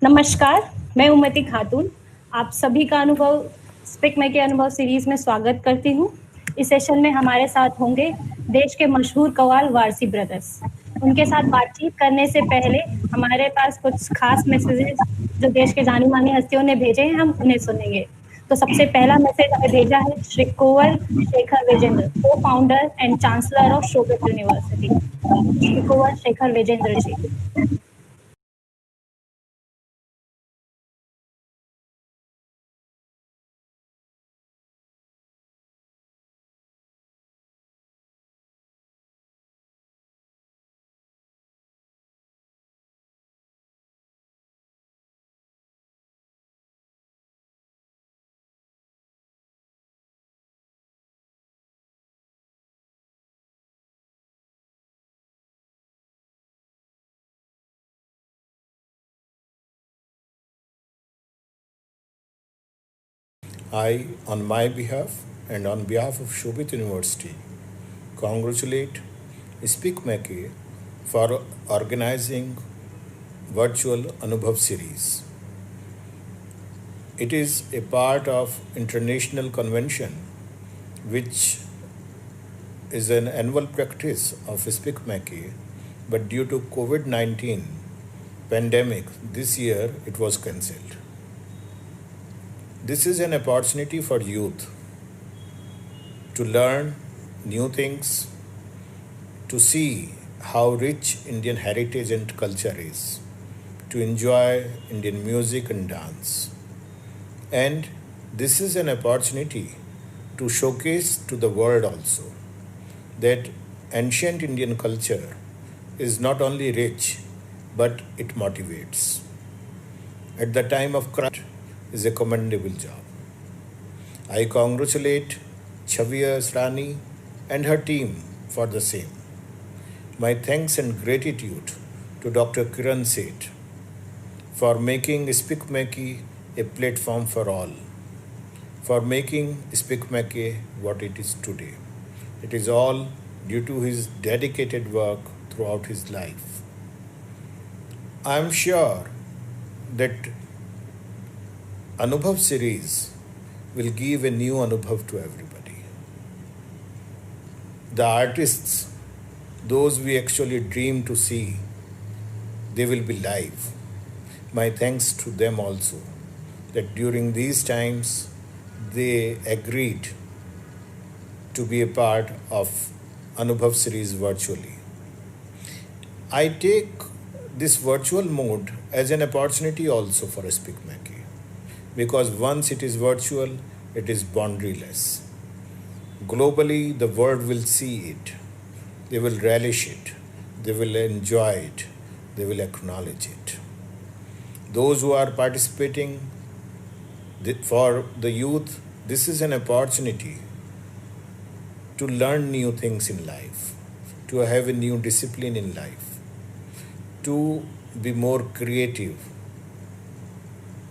नमस्कार, मैं उमति खातून। आप सभी का अनुभव स्पीक माई के अनुभव सीरीज़ में स्वागत करती हूँ। इस सेशन में हमारे साथ होंगे देश के मशहूर कव्वाल वारसी ब्रदर्स। उनके साथ बातचीत करने से पहले हमारे पास कुछ खास मैसेजेस जो देश के जानी-मानी हस्तियों ने भेजे हैं, हम उन्हें सुनेंगे। तो सबसे पहला मैसेज हमें भेजा है Shri Kunwar Shekhar Vijendra, co-founder and chancellor of Shobhit university. Shri Kunwar Shekhar Vijendra ji. I, on my behalf and on behalf of Shobit University, congratulate Speak Mackey for organizing virtual Anubhav series. It is a part of international convention which is an annual practice of Speak Mackey, but due to COVID-19 pandemic this year it was cancelled. This is an opportunity for youth to learn new things, to see how rich Indian heritage and culture is, to enjoy Indian music and dance. And this is an opportunity to showcase to the world also that ancient Indian culture is not only rich but it motivates. At the time of crisis is a commendable job. I congratulate Chavia Asrani and her team for the same. My thanks and gratitude to Dr. Kiran Seth for making Speak Mackey a platform for all, for making Speak Mackey what it is today. It is all due to his dedicated work throughout his life. I am sure that Anubhav series will give a new Anubhav to everybody. The artists, those we actually dream to see, they will be live. My thanks to them also that during these times they agreed to be a part of Anubhav series virtually. I take this virtual mode as an opportunity also for Speak Mackey because once it is virtual, it is boundaryless. Globally, the world will see it, they will relish it, they will enjoy it, they will acknowledge it. Those who are participating, for the youth, this is an opportunity to learn new things in life, to have a new discipline in life, to be more creative.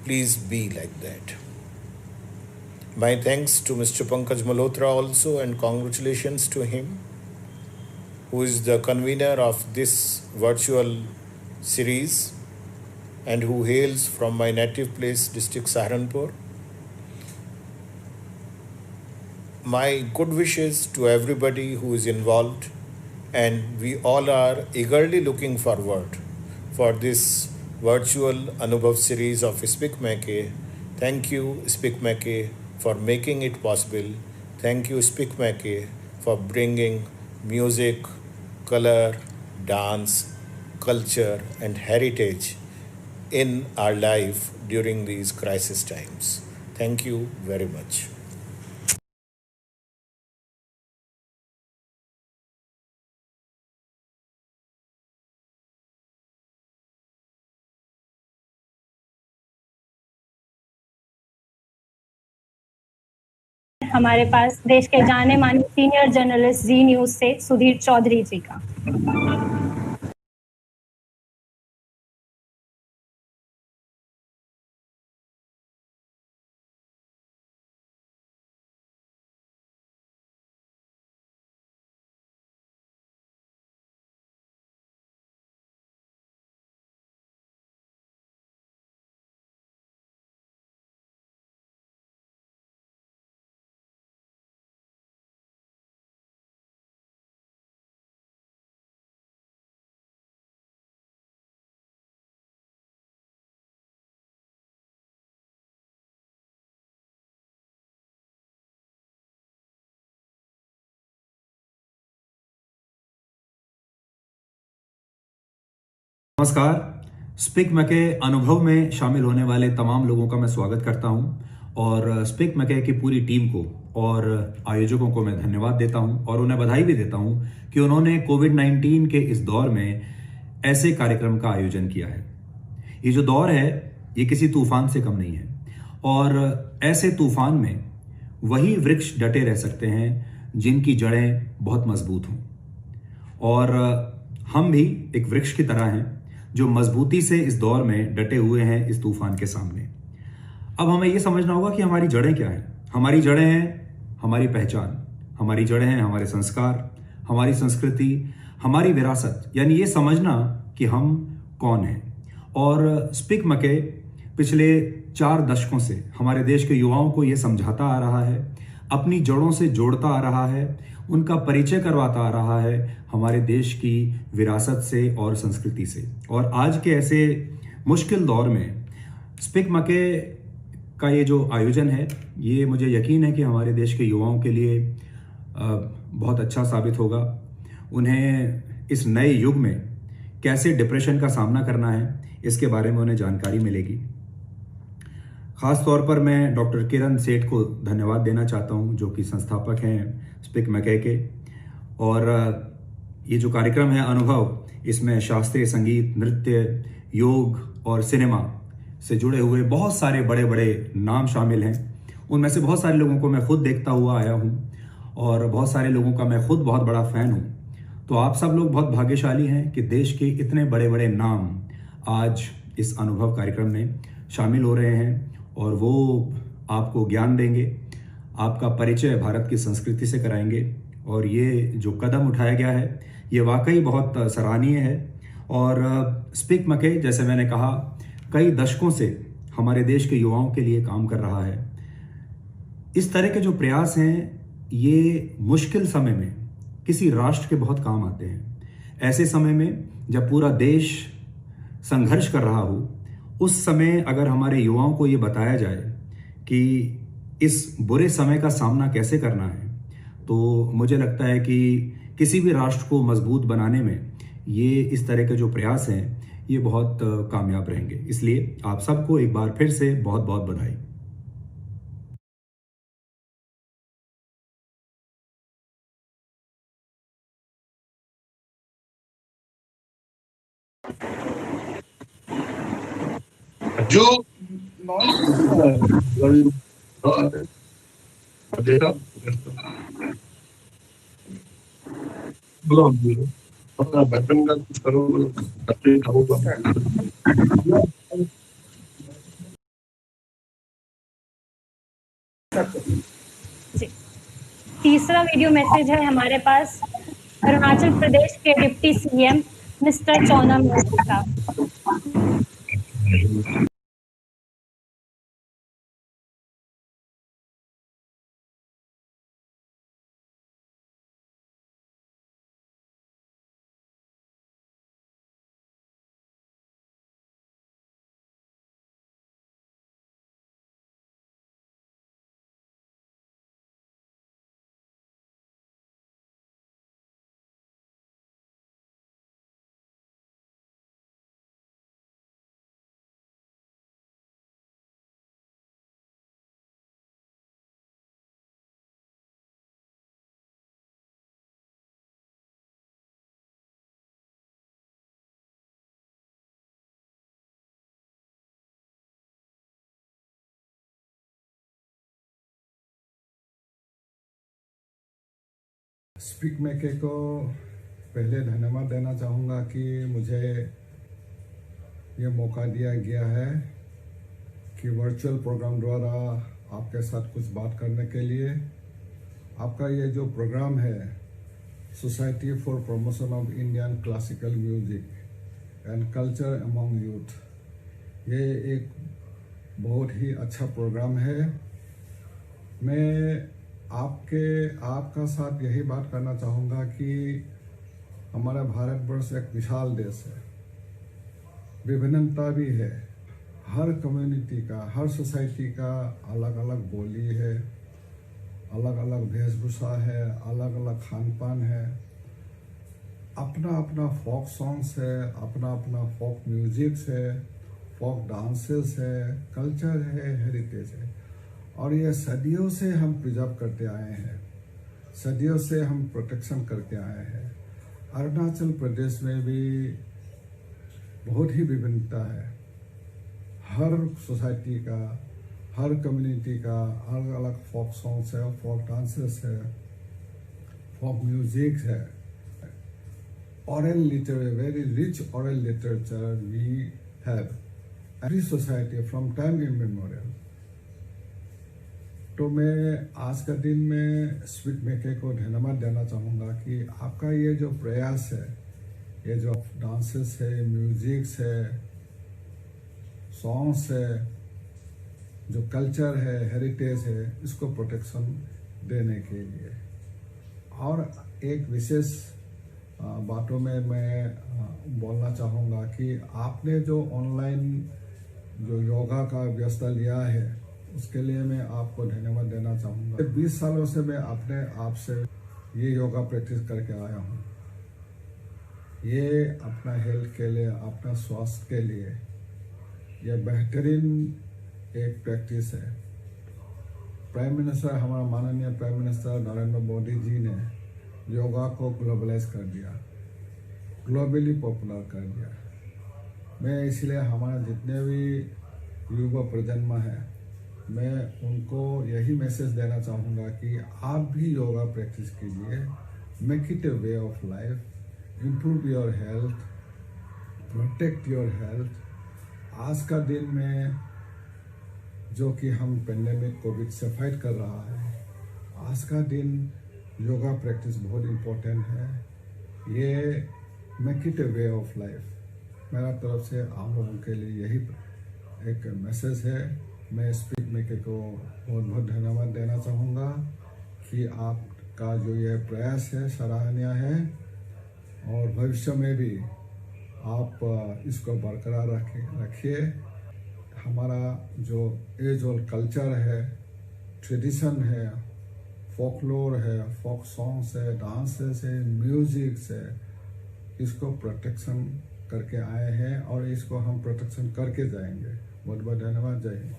Please be like that. My thanks to Mr. Pankaj Malhotra also, and congratulations to him, who is the convener of this virtual series and who hails from my native place, district Saharanpur. My good wishes to everybody who is involved, and we all are eagerly looking forward for this virtual Anubhav series of Speak Mackey. Thank you, Speak Mackey, for making it possible. Thank you, Speak Mackey, for bringing music, color, dance, culture, and heritage in our life during these crisis times. Thank you very much. हमारे पास देश के जाने-माने senior journalist जी news से सुधीर चौधरी जी का। नमस्कार। Speak मैके अनुभव में शामिल होने वाले तमाम लोगों का मैं स्वागत करता हूं और स्पीक मैके की पूरी टीम को और आयोजकों को मैं धन्यवाद देता हूं और उन्हें बधाई भी देता हूं कि उन्होंने कोविड-19 के इस दौर में ऐसे कार्यक्रम का आयोजन किया है। ये जो दौर है ये किसी तूफान से कम नहीं है और ऐसे तूफान में वही वृक्ष डटे रह सकते हैं जिनकी जड़ें बहुत मजबूत हों और हम भी एक वृक्ष की तरह हैं जो मजबूती से इस दौर में डटे हुए हैं इस तूफान के सामने। अब हमें यह समझना होगा कि हमारी जड़ें क्या हैं। हमारी जड़ें हैं हमारी पहचान, हमारी जड़ें हैं हमारे संस्कार, हमारी संस्कृति, हमारी विरासत, यानी ये समझना कि हम कौन हैं। और स्पीक मैके पिछले 4 दशकों से हमारे देश के युवाओं को ये समझाता आ रहा है, अपनी जड़ों से जोड़ता आ रहा है, उनका परिचय करवाता आ रहा है हमारे देश की विरासत से और संस्कृति से। और आज के ऐसे मुश्किल दौर में स्पीक मैके का ये जो आयोजन है ये मुझे यकीन है कि हमारे देश के युवाओं के लिए बहुत अच्छा साबित होगा। उन्हें इस नए युग में कैसे डिप्रेशन का सामना करना है इसके बारे में उन्हें जानकारी मिलेगी। खास तौर पर मैं डॉक्टर किरण सेठ को धन्यवाद देना चाहता हूं जो कि संस्थापक हैं स्पीक मैके के। और ये जो कार्यक्रम है अनुभव, इसमें शास्त्रीय संगीत, नृत्य, योग और सिनेमा से जुड़े हुए बहुत सारे बड़े बड़े नाम शामिल हैं। उनमें से बहुत सारे लोगों को मैं खुद देखता हुआ आया हूं और बहुत सारे लोगों का मैं खुद बहुत बड़ा फैन हूं। तो आप सब लोग बहुत भाग्यशाली हैं कि देश के इतने बड़े बड़े नाम आज इस अनुभव कार्यक्रम में शामिल हो रहे हैं और वो आपको ज्ञान देंगे, आपका परिचय भारत की संस्कृति से कराएंगे। और ये जो कदम उठाया गया है ये वाकई बहुत सराहनीय है। और स्पीक मैके, जैसे मैंने कहा, कई दशकों से हमारे देश के युवाओं के लिए काम कर रहा है। इस तरह के जो प्रयास हैं ये मुश्किल समय में किसी राष्ट्र के बहुत काम आते हैं। ऐसे समय में जब पूरा देश संघर्ष कर रहा हो, उस समय अगर हमारे युवाओं को ये बताया जाए कि इस बुरे समय का सामना कैसे करना है, तो मुझे लगता है कि किसी भी राष्ट्र को मजबूत बनाने में ये इस तरह के जो प्रयास हैं ये बहुत कामयाब रहेंगे। इसलिए आप सबको एक बार फिर से बहुत बहुत बधाई। जो अपना बचपन का कुछ करो, बच्चे खाओगा। तीसरा वीडियो मैसेज है हमारे पास अरुणाचल प्रदेश के डिप्टी सीएम मिस्टर चौना मेन का। स्पीक मैके को पहले धन्यवाद देना चाहूँगा कि मुझे ये मौका दिया गया है कि वर्चुअल प्रोग्राम द्वारा आपके साथ कुछ बात करने के लिए। आपका ये जो प्रोग्राम है society for promotion of Indian classical music and culture among youth, ये एक बहुत ही अच्छा प्रोग्राम है। मैं आपका साथ यही बात करना चाहूँगा कि हमारा भारतवर्ष एक विशाल देश है, विभिन्नता भी है। हर कम्युनिटी का, हर सोसाइटी का अलग अलग बोली है, अलग अलग वेशभूषा है, अलग अलग खान पान है, अपना अपना फोक सॉन्ग्स है, अपना अपना फोक म्यूजिक है, फोक डांसेस है, कल्चर है, हेरिटेज है, और ये सदियों से हम प्रिजर्व करते आए हैं, सदियों से हम प्रोटेक्शन करके आए हैं। अरुणाचल प्रदेश में भी बहुत ही विभिन्नता है, हर सोसाइटी का, हर कम्युनिटी का अलग अलग फोक सॉन्ग्स है, फोक डांसेस है, फोक म्यूजिक है। Oral literature, very rich oral literature we have, every society from time immemorial. तो मैं आज का दिन में स्पीक मेके को धन्यवाद देना चाहूँगा कि आपका ये जो प्रयास है, ये जो डांसेस है, म्यूजिक्स है, सॉन्ग्स है, जो कल्चर है, हेरिटेज है, इसको प्रोटेक्शन देने के लिए। और एक विशेष बातों में मैं बोलना चाहूँगा कि आपने जो ऑनलाइन जो योगा का व्यवस्था लिया है, उसके लिए मैं आपको धन्यवाद देना चाहूँगा। 20 सालों से मैं अपने आप से ये योगा प्रैक्टिस करके आया हूँ। ये अपना हेल्थ के लिए, अपना स्वास्थ्य के लिए ये बेहतरीन एक प्रैक्टिस है। प्राइम मिनिस्टर, हमारा माननीय प्राइम मिनिस्टर नरेंद्र मोदी जी ने योगा को ग्लोबलाइज कर दिया, ग्लोबली पॉपुलर कर दिया। मैं इसलिए हमारा जितने भी युवा प्रजन्म है, मैं उनको यही मैसेज देना चाहूँगा कि आप भी योगा प्रैक्टिस कीजिए, make it A way of life, improve your health, protect your health. आज का दिन में जो कि हम पेंडेमिक कोविड से फाइट कर रहा है, आज का दिन योगा प्रैक्टिस बहुत इम्पोर्टेंट है। ये make it A way of life, मेरा तरफ से आप लोगों के लिए यही एक मैसेज है। मैं स्पीक मेके को बहुत बहुत धन्यवाद देना चाहूँगा कि आपका जो ये प्रयास है सराहनीय है, और भविष्य में भी आप इसको बरकरार रखिए। हमारा जो एज ओल्ड कल्चर है, ट्रेडिशन है, फोकलोर है, फोक सॉन्ग्स है, डांसेस है, म्यूजिक्स है, इसको प्रोटेक्शन करके आए हैं और इसको हम प्रोटेक्शन करके जाएंगे। बहुत बहुत धन्यवाद। जय हिंद।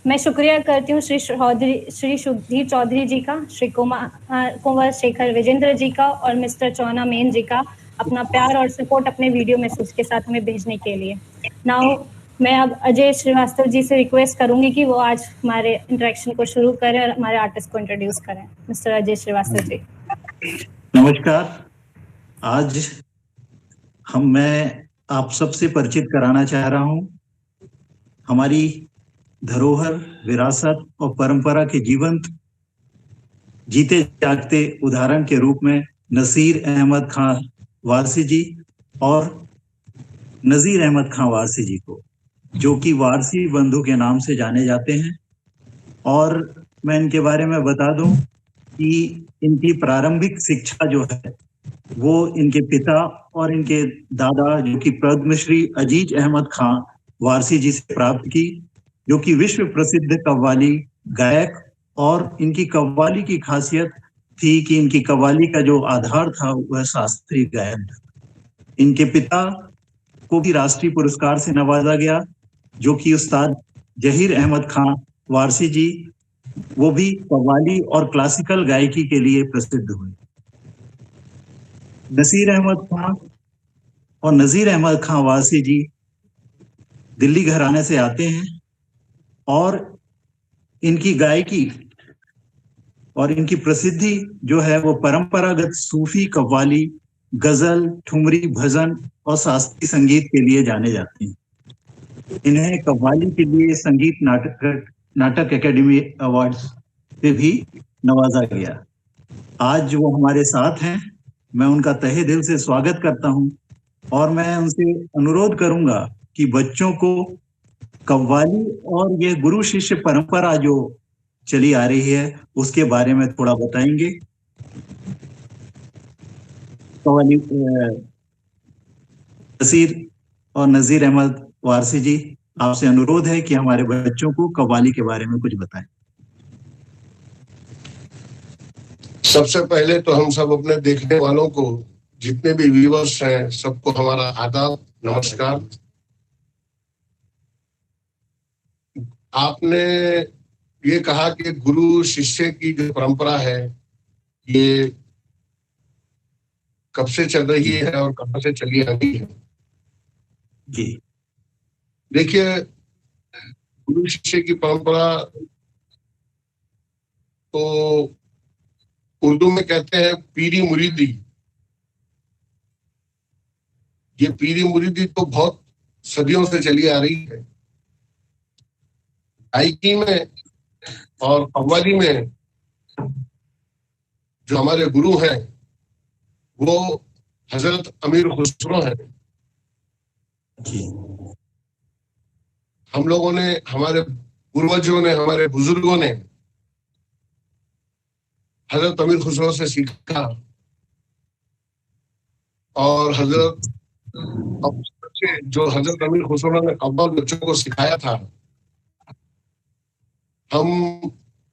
मैं शुक्रिया करती हूँ श्री सुधीर चौधरी जी का, श्री कुंवर शेखर विजेंद्र जी का और मिस्टर चौना मेन जी का अपना प्यार और सपोर्ट अपने वीडियो मैसेज के साथ हमें भेजने के लिए। नाउ मैं अब अजय श्रीवास्तव जी से रिक्वेस्ट करूंगी कि वो आज हमारे इंटरेक्शन को शुरू करें और हमारे आर्टिस्ट को इंट्रोड्यूस करें। मिस्टर अजय श्रीवास्तव जी। नमस्कार। आज मैं आप सबसे परिचित कराना चाह रहा हूँ हमारी धरोहर, विरासत और परंपरा के जीवंत जीते जागते उदाहरण के रूप में नसीर अहमद खान वारसी जी और नजीर अहमद खान वारसी जी को, जो कि वारसी बंधु के नाम से जाने जाते हैं। और मैं इनके बारे में बता दूं कि इनकी प्रारंभिक शिक्षा जो है वो इनके पिता और इनके दादा, जो कि पद्मश्री अजीज अहमद खान वारसी जी से प्राप्त की, जो कि विश्व प्रसिद्ध कव्वाली गायक, और इनकी कव्वाली की खासियत थी कि इनकी कव्वाली का जो आधार था वह शास्त्रीय गायन था। इनके पिता को भी राष्ट्रीय पुरस्कार से नवाजा गया, जो कि उस्ताद जहीर अहमद खान वारसी जी, वो भी कव्वाली और क्लासिकल गायकी के लिए प्रसिद्ध हुए। नसीर अहमद खान और नजीर अहमद खान वारसी जी दिल्ली घराने से आते हैं और इनकी गायकी और इनकी प्रसिद्धि जो है वो परंपरागत सूफी, कव्वाली, गजल, ठुमरी, भजन और शास्त्रीय संगीत के लिए जाने जाते हैं। इन्हें कव्वाली के लिए संगीत नाटक एकेडमी अवार्ड्स से भी नवाजा गया। आज वो हमारे साथ हैं, मैं उनका तहे दिल से स्वागत करता हूं और मैं उनसे अनुरोध करूंगा कि बच्चों को कव्वाली और ये गुरु शिष्य परंपरा जो चली आ रही है उसके बारे में थोड़ा बताएंगे। कव्वाली नसीर और नजीर अहमद वारसी जी, आपसे अनुरोध है कि हमारे बच्चों को कव्वाली के बारे में कुछ बताएं। सबसे पहले तो हम सब अपने देखने वालों को, जितने भी व्यूअर्स हैं, सबको हमारा आदाब, नमस्कार। आपने ये कहा कि गुरु शिष्य की जो परंपरा है ये कब से चल रही है और कहां से चली आ रही है। जी देखिए, गुरु शिष्य की परंपरा तो उर्दू में कहते हैं पीरी मुरीदी। ये पीरी मुरीदी तो बहुत सदियों से चली आ रही है। गायकी में और कव्वाली में जो हमारे गुरु हैं वो हजरत अमीर खुसरो हैं। जी हम लोगों ने, हमारे पूर्वजों ने, हमारे बुजुर्गों ने हजरत अमीर खुसरो से सीखा और हजरत जो हजरत अमीर खुसरो ने कव्वाल बच्चों को सिखाया था, हम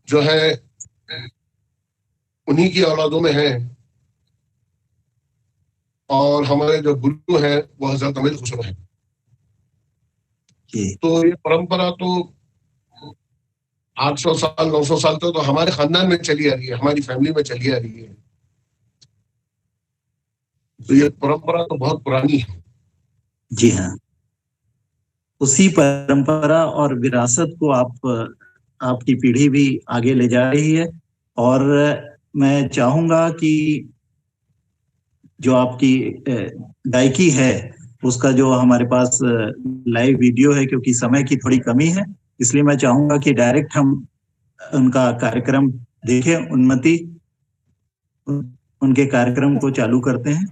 जो है उन्हीं की औलादों में हैं। और हमारे जो गुरु हैं वो हजरत अमीर खुसरो हैं। जी तो ये परंपरा तो 800 साल 900 साल तक तो हमारे खानदान में चली आ रही है, हमारी फैमिली में चली आ रही है। तो ये परंपरा तो बहुत पुरानी है। जी हाँ, उसी परंपरा और विरासत को आपकी पीढ़ी भी आगे ले जा रही है। और मैं चाहूंगा कि जो आपकी गायकी है उसका जो हमारे पास लाइव वीडियो है, क्योंकि समय की थोड़ी कमी है, इसलिए मैं चाहूंगा कि डायरेक्ट हम उनका कार्यक्रम देखें। उन्नति उनके कार्यक्रम को चालू करते हैं।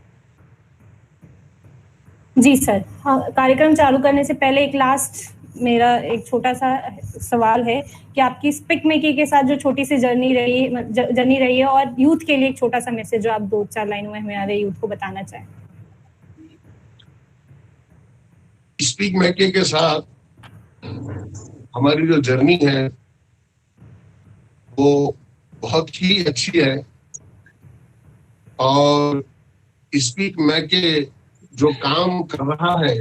जी सर, हाँ, कार्यक्रम चालू करने से पहले एक लास्ट मेरा एक छोटा सा सवाल है कि आपकी स्पिक मेकिंग के साथ जो छोटी सी जर्नी रही है और यूथ के लिए एक छोटा सा मैसेज जो आप 2-4 लाइनों में हमारे यूथ को बताना चाहें। स्पीक मैके के साथ हमारी जो जर्नी है वो बहुत ही अच्छी है। और स्पीक मैके जो काम कर रहा है,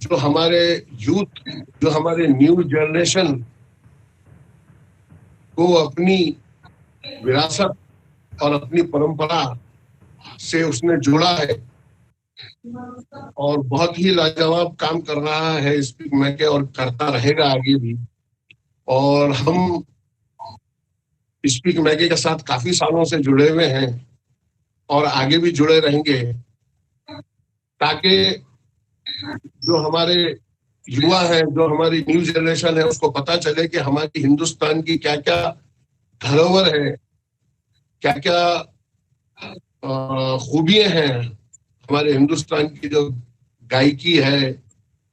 जो हमारे यूथ, जो हमारे न्यू जनरेशन को अपनी विरासत और अपनी परंपरा से उसने जोड़ा है और बहुत ही लाजवाब काम कर रहा है स्पीक मैके और करता रहेगा आगे भी। और हम स्पीक मैके के साथ काफी सालों से जुड़े हुए हैं और आगे भी जुड़े रहेंगे, ताकि जो हमारे युवा है, जो हमारी न्यू जनरेशन है, उसको पता चले कि हमारी हिंदुस्तान की क्या क्या धरोहर है, क्या क्या खूबियां हैं। हमारे हिंदुस्तान की जो गायकी है,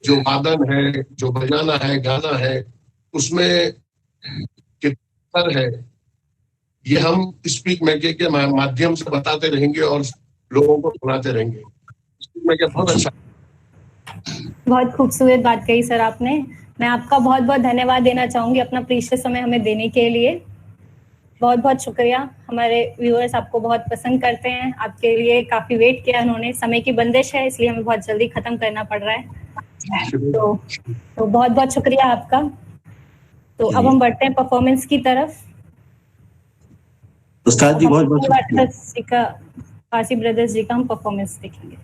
जो वादन है, जो बजाना है, गाना है, उसमें कितना है, ये हम स्पीक मैके के माध्यम से बताते रहेंगे और लोगों को सुनाते रहेंगे। स्पीक मैके बहुत अच्छा। बहुत खूबसूरत बात कही सर आपने। मैं आपका बहुत बहुत धन्यवाद देना चाहूंगी अपना प्रीशियस समय हमें देने के लिए। बहुत बहुत शुक्रिया। हमारे व्यूअर्स आपको बहुत पसंद करते हैं, आपके लिए काफी वेट किया उन्होंने। समय की बंदिश है इसलिए हमें बहुत जल्दी खत्म करना पड़ रहा है, तो बहुत बहुत शुक्रिया आपका। तो अब हम बढ़ते हैं परफॉर्मेंस की तरफ। उस्ताद जी बहुत बहुत शुक्रिया। वारसी ब्रदर्स जी का हम परफॉर्मेंस देखेंगे।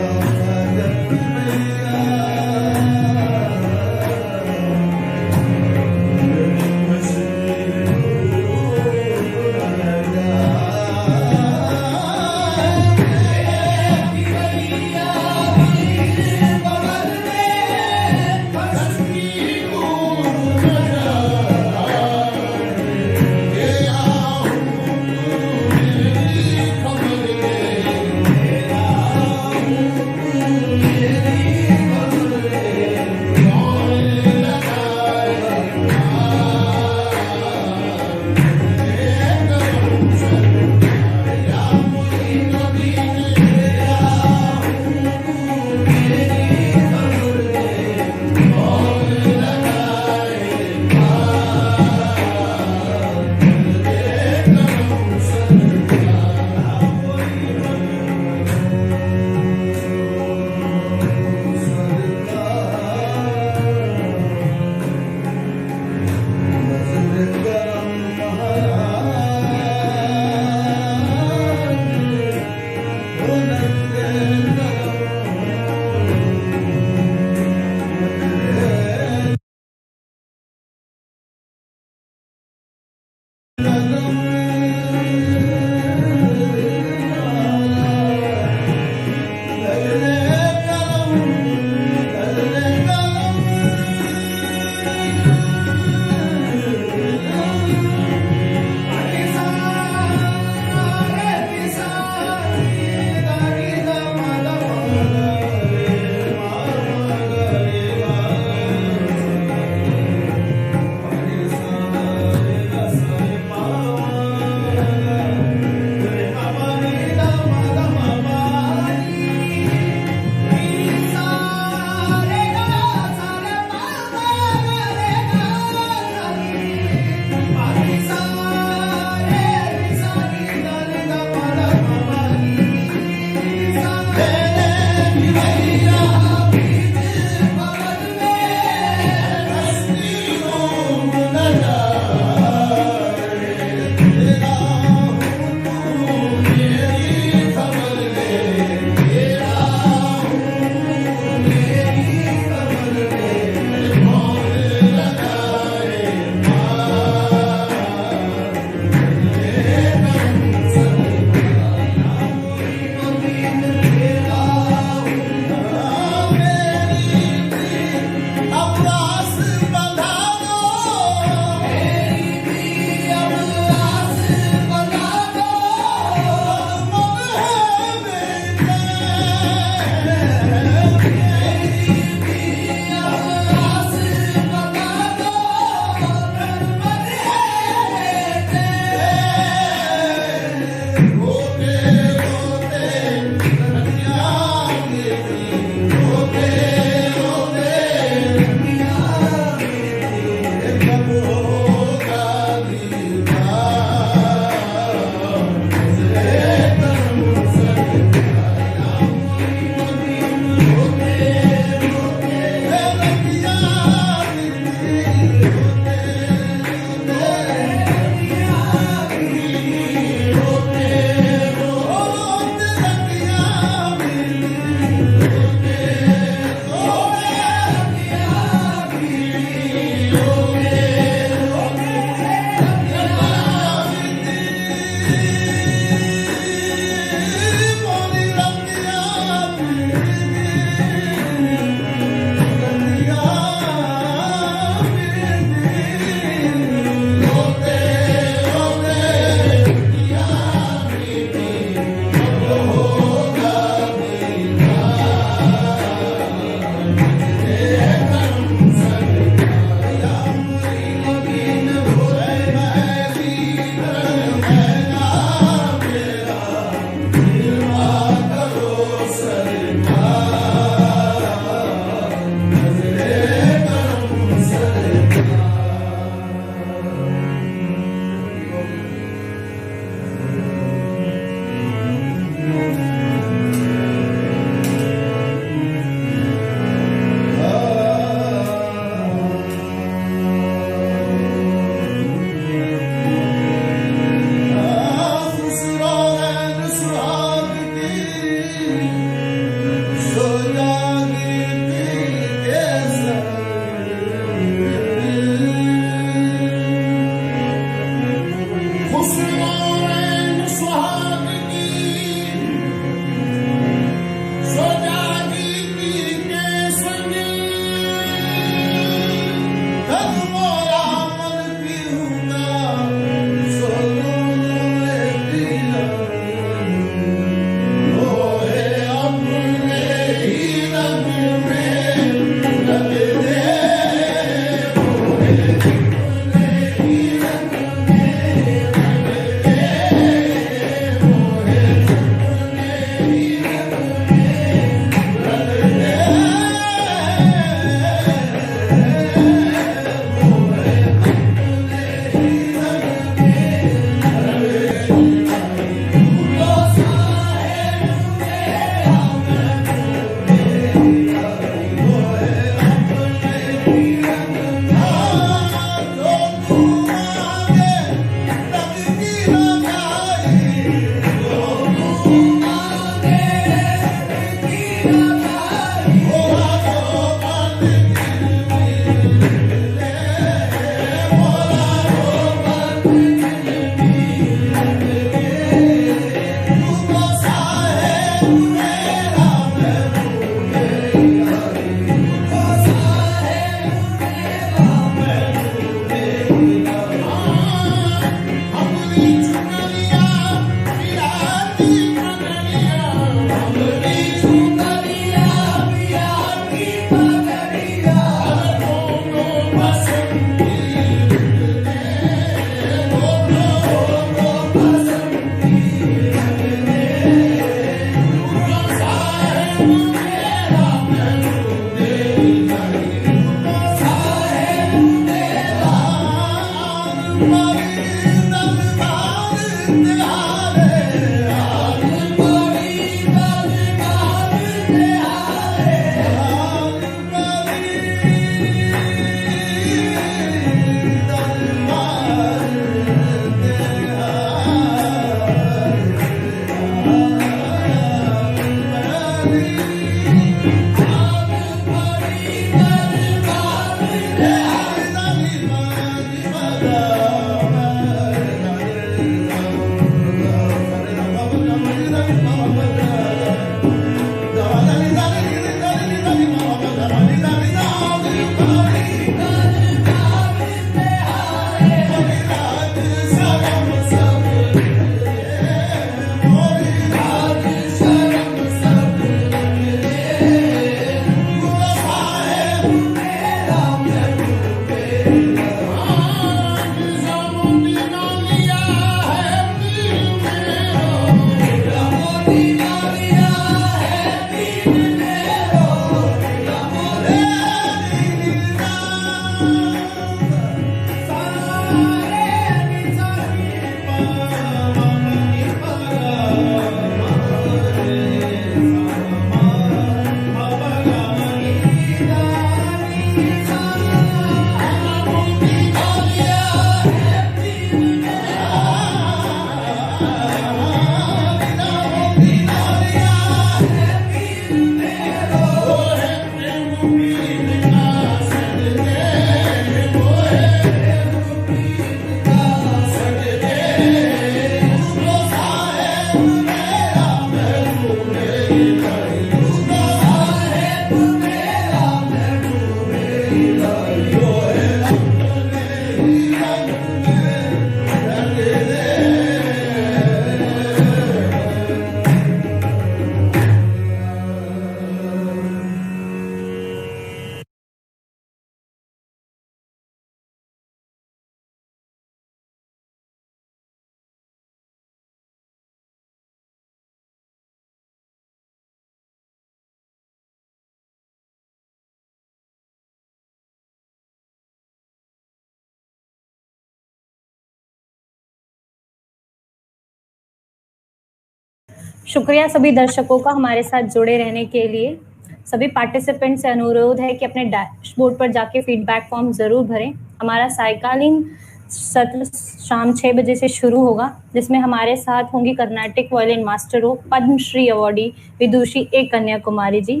शुक्रिया सभी दर्शकों का हमारे साथ जुड़े रहने के लिए। सभी पार्टिसिपेंट से अनुरोध है कि अपने डैशबोर्ड पर जाके फीडबैक फॉर्म जरूर भरें। हमारा सायकालीन सत्र शाम 6 बजे से शुरू होगा, जिसमें हमारे साथ होंगी कर्नाटिक वायलिन मास्टरों पद्मश्री अवॉर्डी विदुषी ए कन्याकुमारी जी।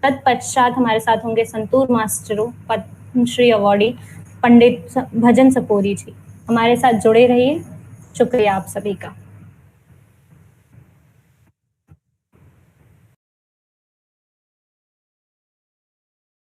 तत्पश्चात हमारे साथ होंगे संतूर मास्टरों पद्मश्री अवॉर्डी पंडित भजन सपोरी जी। हमारे साथ जुड़े रहिए। शुक्रिया आप सभी का।